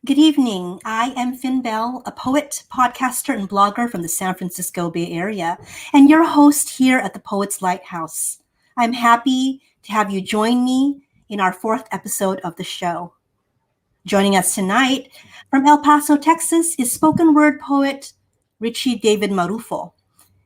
Good evening. I am Finn Bell, a poet, podcaster, and blogger from the San Francisco Bay Area, and your host here at the Poets Lighthouse. I'm happy to have you join me in our fourth episode of the show. Joining us tonight from El Paso, Texas, is spoken word poet Richie David Marrufo.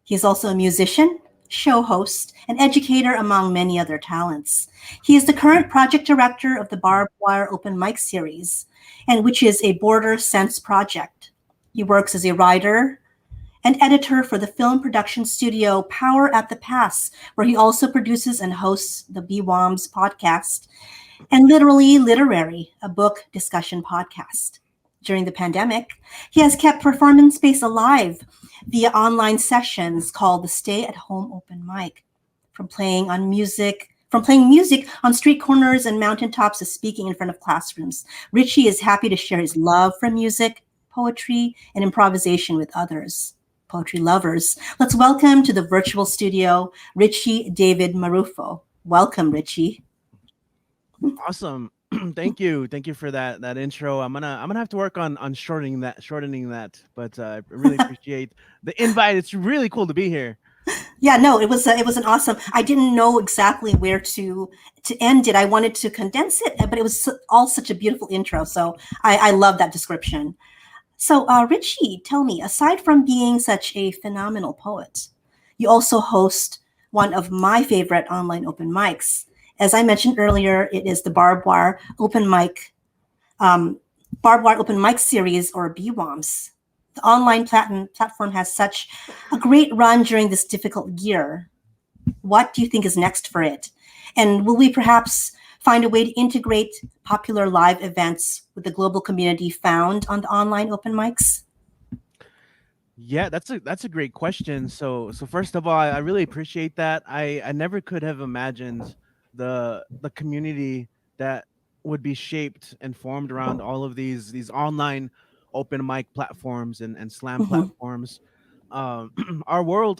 He is also a musician, show host, and educator among many other talents. He is the current project director of the Barbed Open Mic series, and which is a BorderSenses project. He works as a writer and editor for the film production studio Power at the Pass, where he also produces and hosts the BWOMS podcast, and Literally Literary, a book discussion podcast. During the pandemic, he has kept performance space alive via online sessions called the Stay at Home Open Mic. From playing music on street corners and mountaintops to speaking in front of classrooms, Richie is happy to share his love for music, poetry, and improvisation with others. Poetry lovers, let's welcome to the virtual studio Richie David Marrufo. Welcome, Richie. Awesome. Thank you. Thank you for that intro. I'm gonna have to work on shortening that. But I really appreciate the invite. It's really cool to be here. Yeah, no, it was an awesome. I didn't know exactly where to end it. I wanted to condense it, but it was all such a beautiful intro. So I love that description. So Richie, tell me, aside from being such a phenomenal poet, you also host one of my favorite online open mics. As I mentioned earlier, it is the um, Barbed Wire Open Mic series, or BWOMS. The online platform has such a great run during this difficult year. What do you think is next for it? And will we perhaps find a way to integrate popular live events with the global community found on the online open mics? Yeah, that's a great question. So first of all, I really appreciate that. I never could have imagined the community that would be shaped and formed around all of these online open mic platforms and slam Hmm. platforms. Um, our world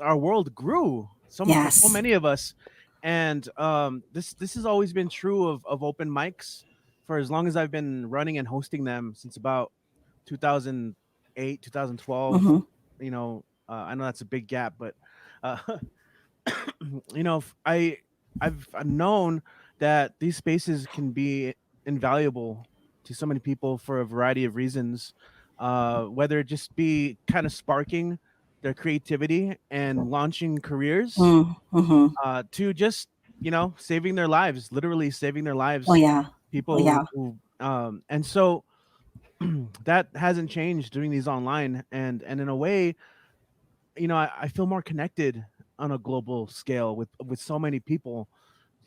grew for so Yes. many of us, and this has always been true of open mics for as long as I've been running and hosting them since about 2008, 2012. Hmm. I know that's a big gap, but uh, you know, I've known that these spaces can be invaluable to so many people for a variety of reasons. Whether it just be kind of sparking their creativity and launching careers, Mm-hmm. to just saving their lives, literally saving their Oh lives. yeah. Oh People yeah. and so that hasn't changed doing these online, and in a way, I feel more connected on a global scale with so many people,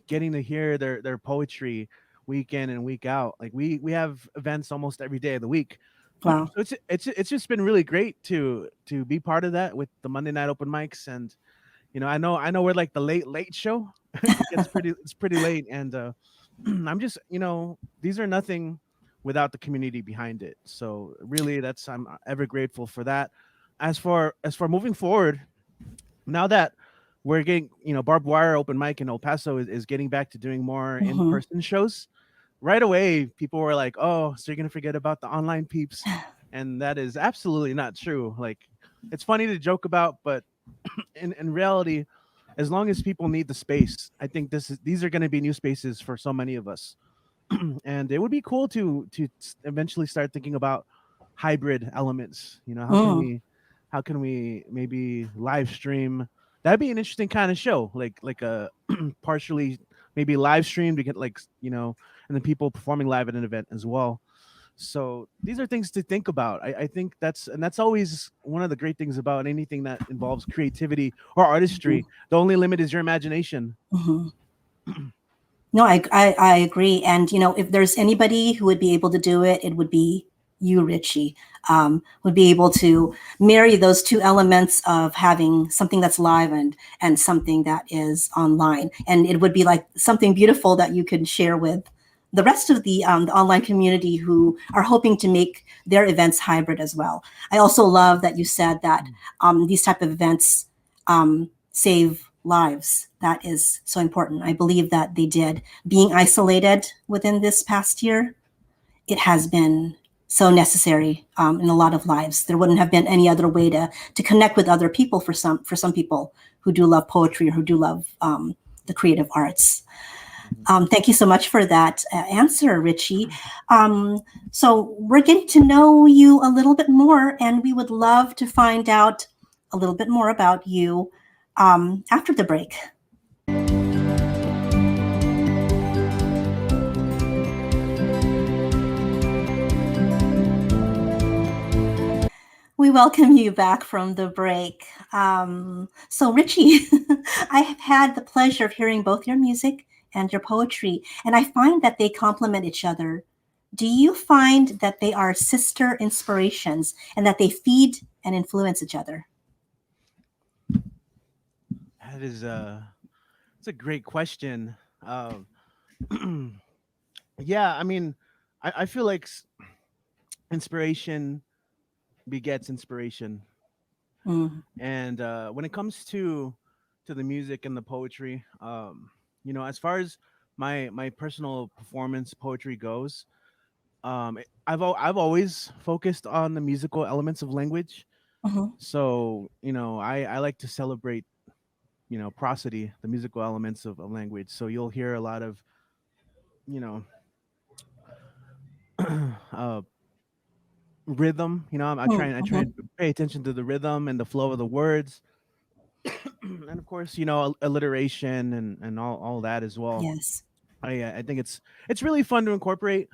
getting to hear their poetry week in and week out. Like we have events almost every day of the week. Wow. So it's just been really great to be part of that with the Monday night open mics. And I know we're like the late show. It's pretty late, and I'm just, these are nothing without the community behind it. So really, that's I'm ever grateful for that. As for moving forward, now that we're getting, Barbed Wire Open Mic in El Paso is getting back to doing more in Hmm. person shows. Right away, people were like, "Oh, so you're gonna forget about the online peeps," and that is absolutely not true. Like, it's funny to joke about, but in reality, as long as people need the space, I think these are going to be new spaces for so many of us. And it would be cool to eventually start thinking about hybrid elements. Mm. How can we maybe live stream? That'd be an interesting kind of show, like a partially maybe live stream to get and then people performing live at an event as well. So these are things to think about. I think that's always one of the great things about anything that involves creativity or artistry. The only limit is your imagination. Hmm. No, I agree. And, if there's anybody who would be able to do it, it would be you, Richie. Would be able to marry those two elements of having something that's live and something that is online. And it would be like something beautiful that you could share with the rest of the online community who are hoping to make their events hybrid as well. I also love that you said that these type of events save lives. That is so important. I believe that they did. Being isolated within this past year, it has been so necessary in a lot of lives. There wouldn't have been any other way to connect with other people for some people who do love poetry or who do love the creative arts. Mhm. Thank you so much for that answer, Richie. Um, so we're getting to know you a little bit more, and we would love to find out a little bit more about you after the break. We welcome you back from the break. So, Richie, I have had the pleasure of hearing both your music and your poetry, and I find that they complement each other. Do you find that they are sister inspirations and that they feed and influence each other? That is it's a great question. Um, yeah, I mean, I feel like inspiration begets inspiration, Mm, and when it comes to the music and the poetry, as far as my personal performance poetry goes, I've always focused on the musical elements of language. mhm. So I like to celebrate prosody, the musical elements of language. So you'll hear a lot of you know uh rhythm. I try Mhm. and pay attention to the rhythm and the flow of the words, and of course alliteration and all that as well. Yes. I think it's really fun to incorporate,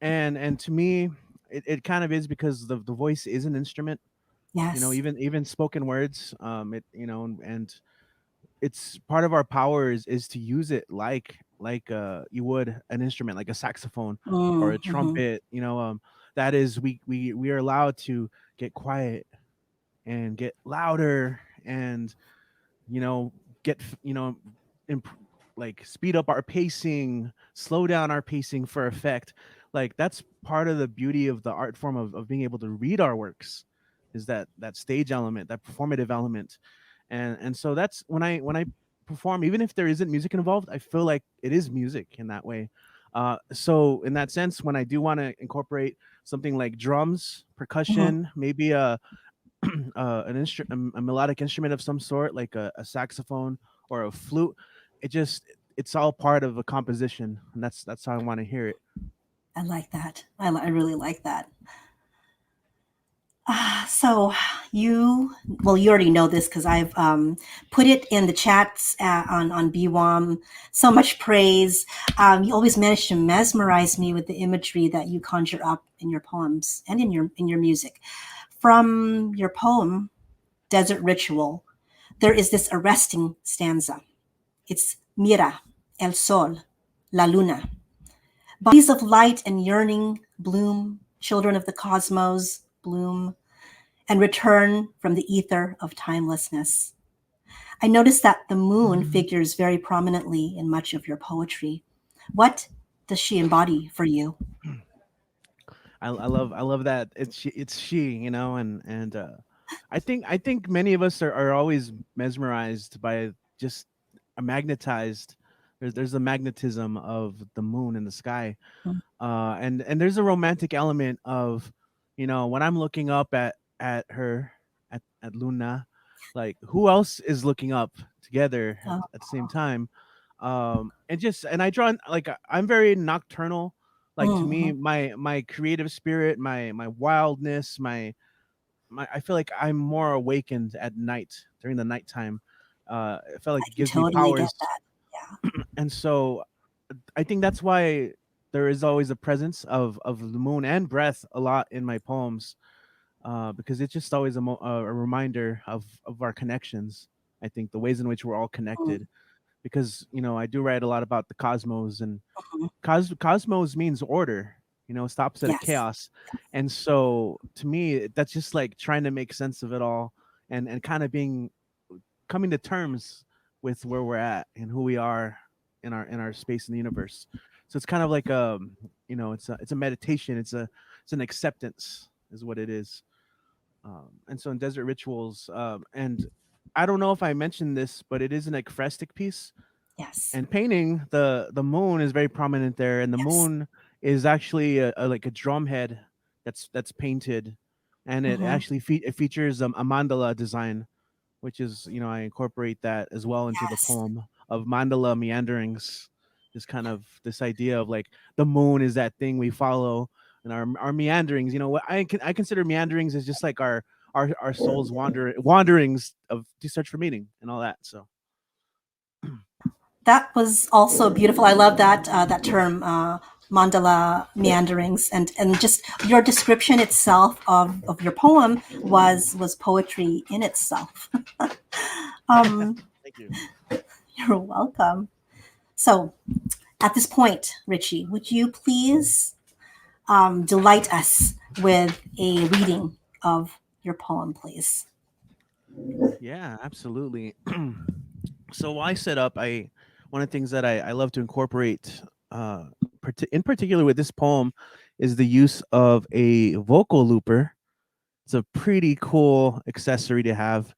and to me it kind of is because the voice is an instrument. Yes. Even spoken words, it and it's part of our power is to use it like you would an instrument like a saxophone or a Mhm. trumpet. That is we are allowed to get quiet and get louder and you know get imp- like speed up our pacing, slow down our pacing for effect. Like that's part of the beauty of the art form of being able to read our works, is that stage element, that performative element. And so that's when I perform, even if there isn't music involved, I feel like it is music in that way. So in that sense, when I do want to incorporate something like drums, Mhm. percussion, maybe a melodic instrument of some sort, like a saxophone or a flute, it's all part of a composition, and that's how I want to hear it. I like that. I really like that. So you already know this because I've put it in the chats on BWOM. So much praise. You always manage to mesmerize me with the imagery that you conjure up in your poems and in your music. From your poem, Desert Ritual, there is this arresting stanza. It's Mira, el sol, la luna. Bodies of light and yearning bloom, children of the cosmos bloom and return from the ether of timelessness. I notice that the moon figures very prominently in much of your poetry. What does she embody for you? I love that it's she, and I think many of us are always mesmerized by just a magnetized. There's a magnetism of the moon in the sky, and there's a romantic element of when I'm looking up at her, at Luna, like who else is looking up together Oh, at the same time. And I draw like I'm very nocturnal. Like to me, mhm. my creative spirit, my wildness, my I feel like I'm more awakened at night, during the nighttime. I feel like I it can gives me totally get powers. that. Yeah. And so I think that's why there is always a presence of the moon and breath a lot in my poems, because it's just always a reminder of our connections. I think the ways in which we're all Mm, connected, because I do write a lot about the cosmos, and mhm. cosmos means order. Stops at a Yes. chaos, and so to me, that's just like trying to make sense of it all, and kind of being coming to terms with where we're at and who we are in our space in the universe. So it's kind of like it's a meditation. It's an acceptance is what it is. And so in Desert Rituals, and I don't know if I mentioned this, but it is an ekphrastic piece. Yes. And painting, the moon is very prominent there, and the Yes. moon is actually like a drum head that's painted, and it Hmm. actually it features a mandala design, which is, I incorporate that as well into the Yes. poem of mandala meanderings. This kind of this idea of like the moon is that thing we follow, and our meanderings. What I consider meanderings as just like our souls wanderings of to search for meaning and all that. So That was also beautiful. I love that term, mandala meanderings, and just your description itself of your poem was poetry in itself. um, thank you. you're welcome. So, at this point, Richie, would you please delight us with a reading of your poem, please? Yeah, absolutely. So while I set up, I one of the things that I love to incorporate, in particular with this poem, is the use of a vocal looper. It's a pretty cool accessory to have.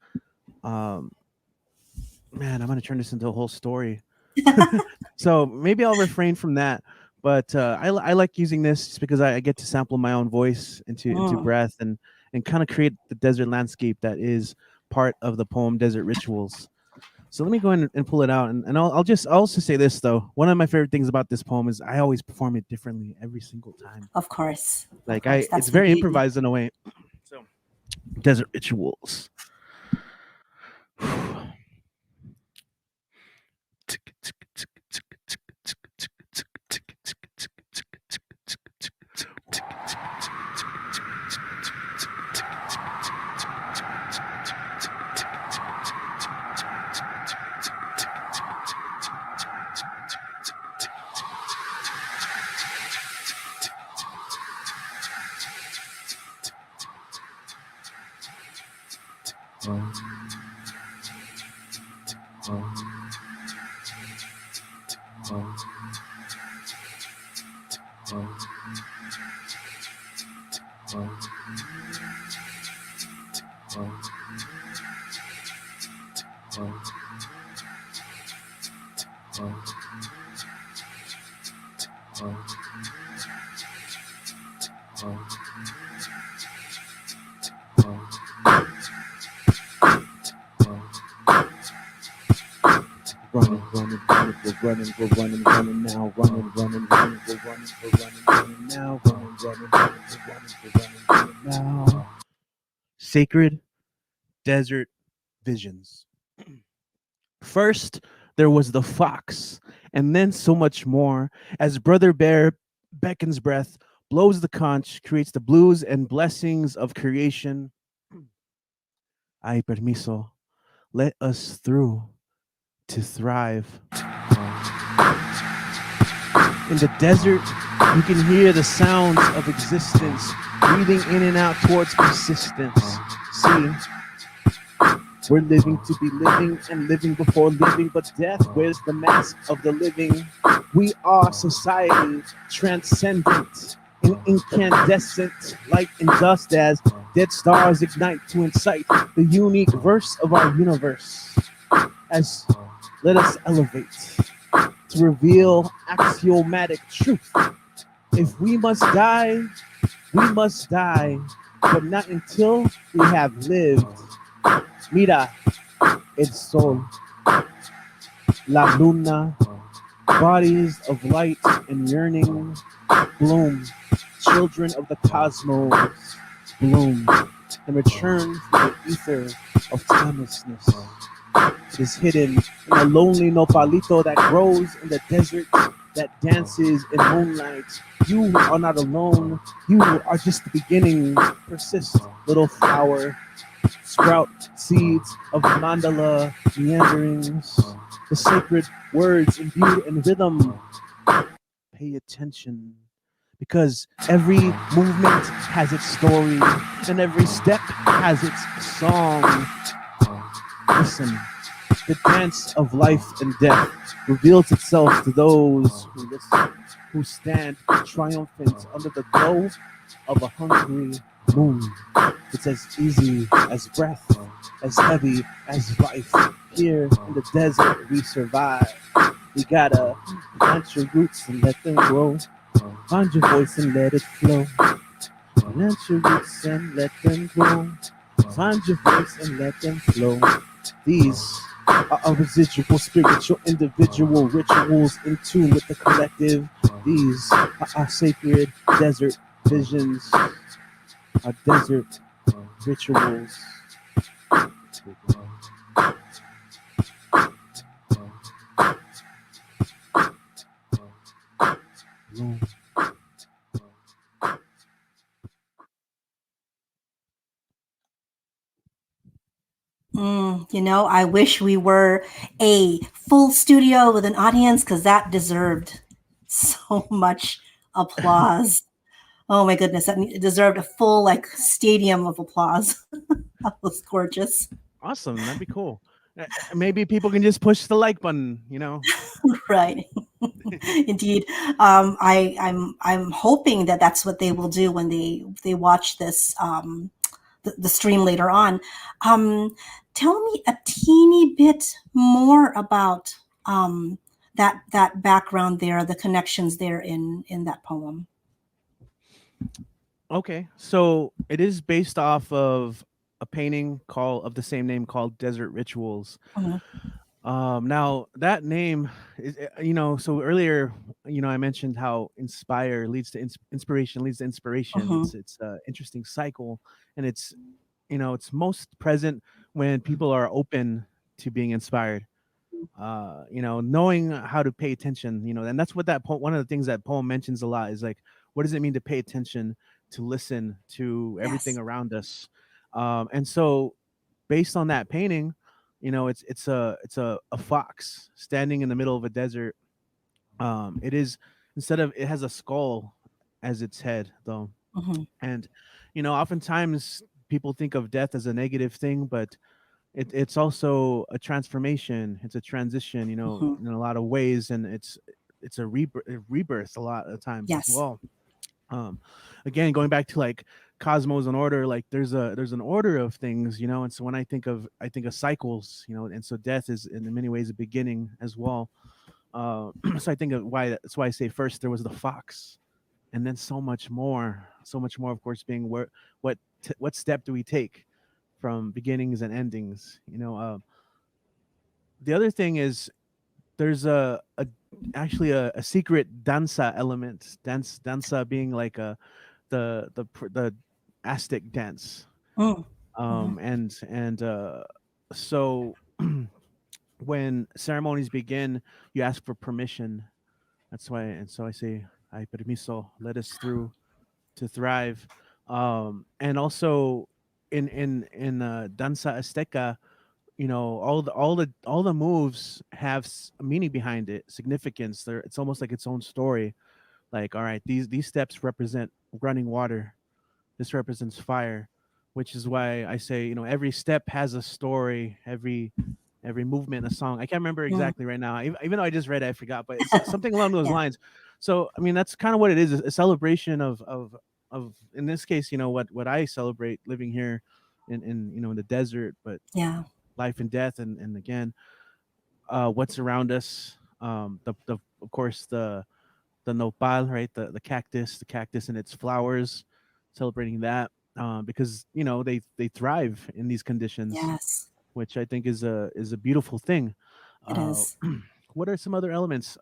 Um, Man, I'm gonna turn this into a whole story. So maybe I'll refrain from that. But I like using this just because I get to sample my own voice into Mm, breath and kind of create the desert landscape that is part of the poem Desert Rituals. So let me go in and pull it out, and I'll also say this though. One of my favorite things about this poem is I always perform it differently every single time. of course, of Like course. it's That's the very beauty. improvised in a way. So Desert Rituals. Running, running, running, we're running now. Running, running, running, we're running now. Running, running, running, we're running now. Sacred desert visions. First, there was the fox, and then so much more. As Brother Bear beckons breath, blows the conch, creates the blues and blessings of creation. Ay, permiso, let us through to thrive. In the desert, you can hear the sounds of existence, breathing in and out towards persistence. See, we're living to be living and living before living, but death wears the mask of the living. We are society, transcendent and incandescent, light and dust as dead stars ignite to incite the unique verse of our universe. As let us elevate to reveal axiomatic truth. If we must die, we must die, but not until we have lived. Mira el sol, la luna, bodies of light and yearning, bloom, children of the cosmos, bloom, and return to the ether of timelessness. It is hidden in a lonely nopalito that grows in the desert, that dances in moonlight. You are not alone. You are just the beginning. Persist, little flower. Sprout seeds of mandala meanderings. The sacred words imbued in rhythm. Pay attention. Because every movement has its story, and every step has its song. Listen. The dance of life and death reveals itself to those who listen, who stand triumphant under the glow of a hungry moon. It's as easy as breath, as heavy as life. Here in the desert we survive. We gotta plant your roots and let them grow. Find your voice and let it flow. Plant your roots and let them grow. Find your voice and let them flow. These are residual spiritual individual rituals in tune with the collective. These are sacred desert visions, our desert rituals. I wish we were a full studio with an audience because that deserved so much applause. Oh my goodness, it deserved a full like stadium of applause. That was gorgeous. Awesome, that'd be cool. Maybe people can just push the like button, Right. Indeed. I'm hoping that that's what they will do when they watch this the stream later on. Um, Tell me a teeny bit more about that background there, the connections there in that poem. Okay, so it is based off of a painting called of the same name called Desert Rituals. Mhm, Now that name is, so earlier, I mentioned how inspire leads to inspiration leads to inspiration. mhm, It's a interesting cycle, and it's most present when people are open to being inspired. Knowing how to pay attention, and that's what one of the things that poem mentions a lot is like, what does it mean to pay attention, to listen to everything yes. around us? And so, based on that painting, it's a fox standing in the middle of a desert. It is instead of it has a skull as its head though, Hmm. and oftentimes people think of death as a negative thing, but it's also a transformation. It's a transition, Hmm. in a lot of ways, and it's a rebirth a lot of times as Yes, well. Um, Again, going back to like cosmos and order, like there's an order of things, and so when I think of cycles, and so death is in many ways a beginning as well. So I think of why that's why I say first there was the fox, and then so much more, of course, being what step do we take from beginnings and endings. The other thing is there's a actually a secret dansa element. Dansa being like the Aztec dance. mm, hmm, And so when ceremonies begin, you ask for permission. That's why, and so I say, "Ay permiso, let us through to thrive." And also in danza azteca, all the moves have meaning behind it, significance. It's almost like its own story. Like, all right, these steps represent running water. This represents fire, which is why I say, every step has a story. Every movement, a song. I can't remember mm, exactly right now. Even though I just read it, I forgot. But it's something along those lines. So I mean, that's kind of what it is. A celebration of in this case, what I celebrate living here in the desert, but yeah, life and death, and again, what's around us. The of course the nopal, right? The cactus and its flowers, celebrating that, because they thrive in these conditions, yes, which I think is a beautiful thing. it Uh, is. what are some other elements?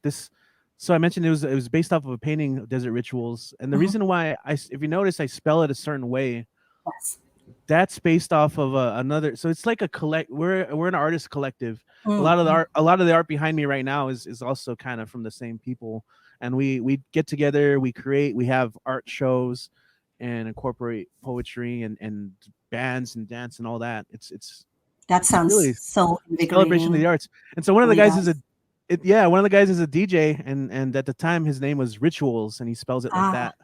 This. So I mentioned it was based off of a painting of desert rituals, and the Hmm. reason why if you notice, I spell it a certain way. Yes. That's based off of another. So it's like a collect. We're an artist collective. Mm-hmm. A lot of the art behind me right now is also kind of from the same people, and we get together, we create, we have art shows, and incorporate poetry and bands and dance and all that. That It's sounds really so celebration of invigorating. the arts. And so one of the Really guys is does. one of the guys is a DJ, and at the time his name was Rituals, and he spells it like Ah, that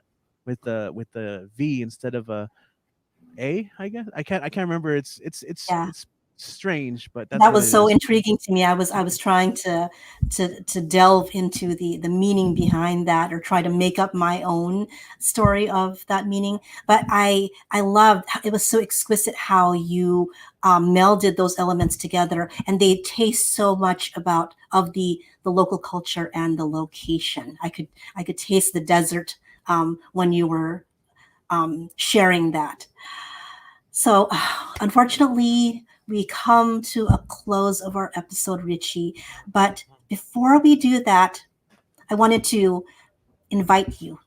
with the V instead of a, I guess. I can't remember. yeah. It's strange, but that's That what was it so is. intriguing to me. I was trying to delve into the meaning behind that, or try to make up my own story of that meaning. But I loved it was so exquisite how you melded those elements together, and they taste so much about of the local culture and the location. I could taste the desert when you were sharing that. So, unfortunately, we come to a close of our episode, Richie. But before we do that, I wanted to invite you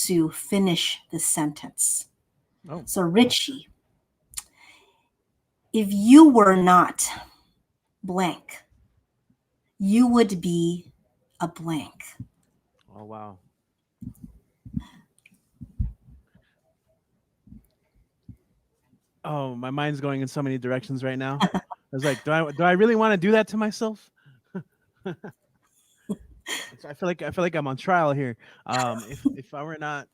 to finish this sentence. Oh, So, Richie, if you were not blank, you would be a blank. oh wow. Oh, my mind's going in so many directions right now. I was like, do I really want to do that to myself? I feel like I'm on trial here. If I were not,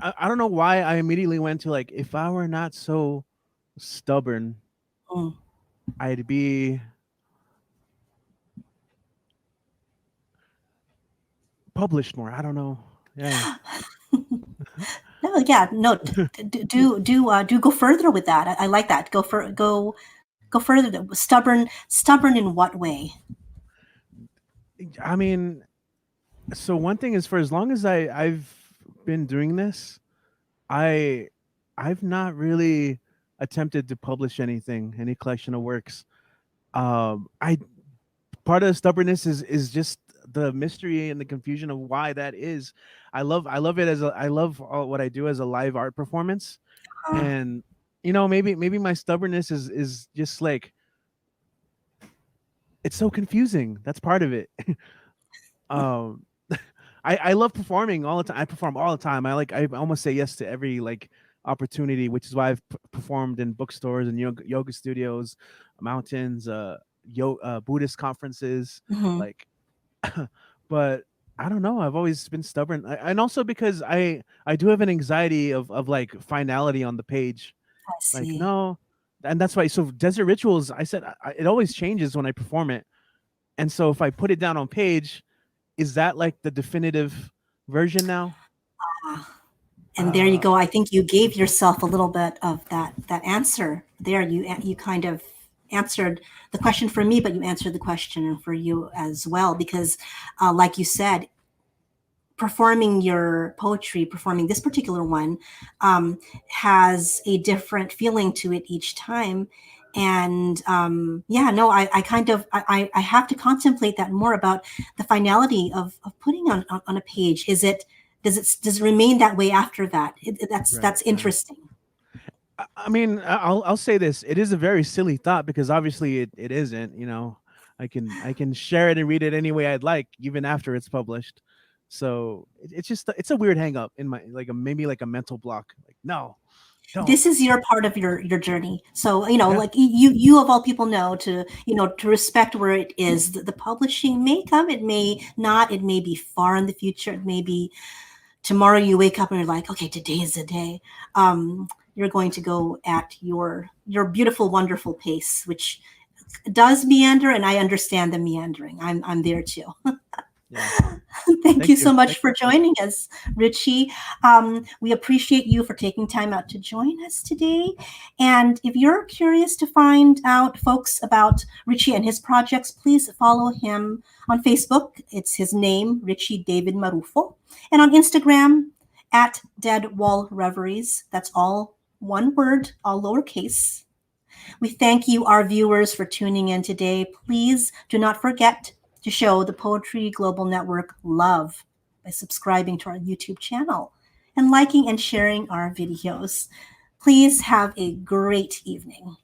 I don't know why I immediately went to like, if I were not so stubborn, Mm. I'd be published more. I don't know. Yeah. No, yeah, no, do go further with that. I like that. Go further. Stubborn in what way? I mean, so one thing is, for as long as I've been doing this, I I've not really attempted to publish anything, any collection of works. I Part of the stubbornness is just the mystery and the confusion of why that is. I love it as a I love what I do as a live art performance, Uh, and maybe my stubbornness is just like, it's so confusing. That's part of it. um I love performing all the time. I perform all the time. I almost say yes to every like opportunity, which is why I've performed in bookstores and yoga studios, mountains, Buddhist conferences, mhm, like. But I don't know. I've always been stubborn, and also because I do have an anxiety of like finality on the page. I Like, see. no, and that's why. So Desert Rituals, I said, it always changes when I perform it, and so if I put it down on page, is that like the definitive version now? Ah, and there you Uh, go. I think you gave yourself a little bit of that answer there. You kind of answered the question for me, but you answered the question for you as well because, like you said, performing your poetry, performing this particular one, has a different feeling to it each time. And yeah, no, I kind of I have to contemplate that more about the finality of putting on a page. Is it does it remain that way after that? right, That's right. interesting. I mean, I'll say this. It is a very silly thought because obviously it isn't. I can share it and read it any way I'd like, even after it's published. So it's just it's a weird hang up in my, like, maybe like a mental block. Like, no, don't. This is your part of your journey, so Yeah, like you of all people know to to respect where it is. The publishing may come, it may not, it may be far in the future, it may be tomorrow you wake up and you're like, okay, today is the day. You're going to go at your beautiful, wonderful pace, which does meander, and I understand the meandering. I'm there too. yeah. Thank Thank you you. so much for joining us, Richie. We appreciate you for taking time out to join us today. And if you're curious to find out, folks, about Richie and his projects, please follow him on Facebook. It's his name, Richie David Marrufo. And on Instagram, at Dead Wall Reveries. That's all one word, all lowercase. We thank you, our viewers, for tuning in today. Please do not forget to show the Poetry Global Network love by subscribing to our YouTube channel and liking and sharing our videos. Please have a great evening.